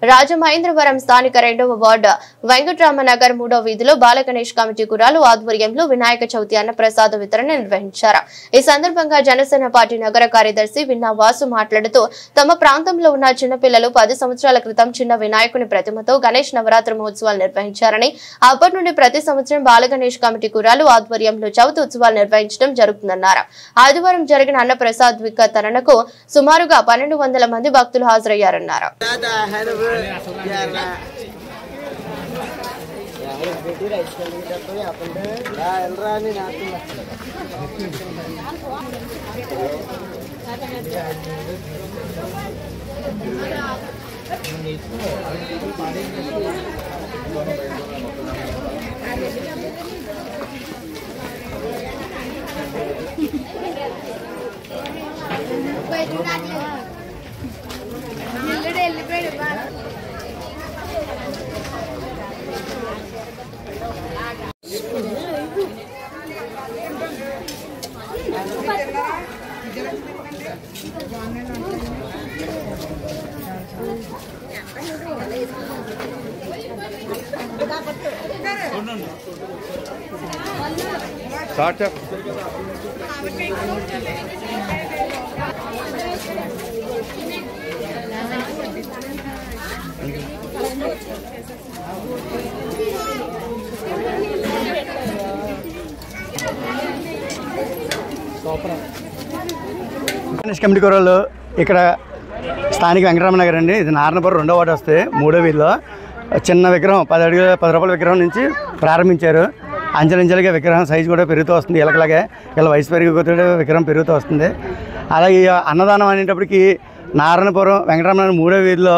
రాజమహేంద్రవరం స్థానిక 2వ వార్డు వెంకటరామనగర్ 3వ వీధిలో బాలగణేష్ కమిటీ కురాలు ఆధ్వర్యంలో వినాయక చవితి అన్నప్రసాద వితరణ నిర్వహించారు. ఈ సందర్భంగా జనసేన పార్టీ నగర కార్యదర్శి విన్నా వాసు మాట్లాడుతూ తమ ప్రాంతంలో ఉన్న చిన్నపిల్లలు 10 సంవత్సరాల క్రితం చిన్న వినాయకుని ప్రతిమతో గణేష్ నవరాత్రి మహోత్సవాలు నిర్వహించారని అప్పటి నుండి ప్రతి సంవత్సరం బాలగణేష్ కమిటీ కురాలు ఆధ్వర్యంలో చవితి ఉత్సవాలు నిర్వహించడం జరుగుతుందన్నారు. ఆదివారం జరిగిన అన్నప్రసాద్ వితరణకు సుమారుగా 1200 మంది భక్తులు హాజరయ్యారన్నారు. గణేష్ కమిటీ కూరలు ఇక్కడ స్థానిక వెంకటరామనగర్ అండి. ఇది నారాయణపురం 2వ వార్డు వస్తే 3వ వీధిలో చిన్న విగ్రహం 10 రూపాయల విగ్రహం నుంచి ప్రారంభించారు. అంచెలంచెలుగా విగ్రహం సైజు కూడా పెరుగుతూ వస్తుంది. ఇలాగలాగే ఇలా వయసు పెరిగిపోతే విగ్రహం పెరుగుతూ వస్తుంది. అలాగే అన్నదానం అనేటప్పటికి నారాయణపురం వెంకటరామనగర్ 3వ వీధిలో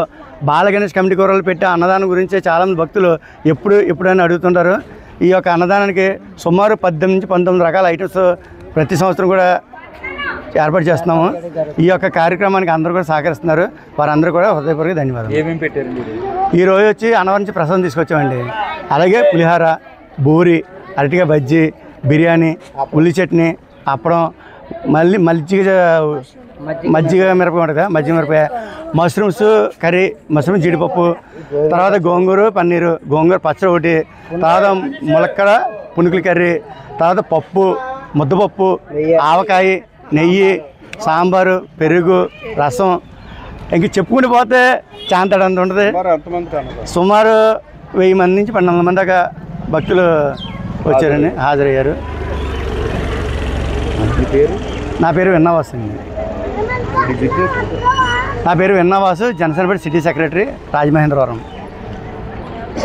బాలగణేష్ కమిటీ కూరలు పెట్టి అన్నదానం గురించి చాలామంది భక్తులు ఎప్పుడైనా అడుగుతుంటారు. ఈ యొక్క అన్నదానానికి సుమారు 18 నుంచి 19 రకాల ఐటమ్స్ ప్రతి సంవత్సరం కూడా ఏర్పాటు చేస్తున్నాము. ఈ యొక్క కార్యక్రమానికి అందరూ కూడా సహకరిస్తున్నారు. వారందరూ కూడా హృదయపూర్వక ధన్యవాదాలు. ఏమేమి పెట్టారు? ఈ రోజు వచ్చి అన్నవరం నుంచి ప్రసాదం తీసుకొచ్చామండి. అలాగే పులిహార, బూరి, అరటికాయ బజ్జీ, బిర్యానీ, ఉల్లి చట్నీ, అప్పడం, మళ్ళీ మజ్జిగ మిరపకాయ ఉంటుంది, మజ్జిగ మిరపకాయ, మష్రూమ్స్ కర్రీ, మష్రూమ్ జీడిపప్పు, తర్వాత గోంగూర పన్నీరు, గోంగూర పచ్చడి ఒకటి, తర్వాత ములక్కడ పునుకుల కర్రీ, తర్వాత పప్పు, ముద్దపప్పు, ఆవకాయ, నెయ్యి, సాంబారు, పెరుగు, రసం, ఇంక చెప్పుకుంటూ పోతే చాంతాడంత ఉంటుంది. సుమారు 1000 మంది నుంచి 1200 మంది దాకా భక్తులు వచ్చారండి, హాజరయ్యారు. నా పేరు విన్నావాసు అండి. నా పేరు Vinnavasu, Janasena party city secretary, Rajamahendravaram.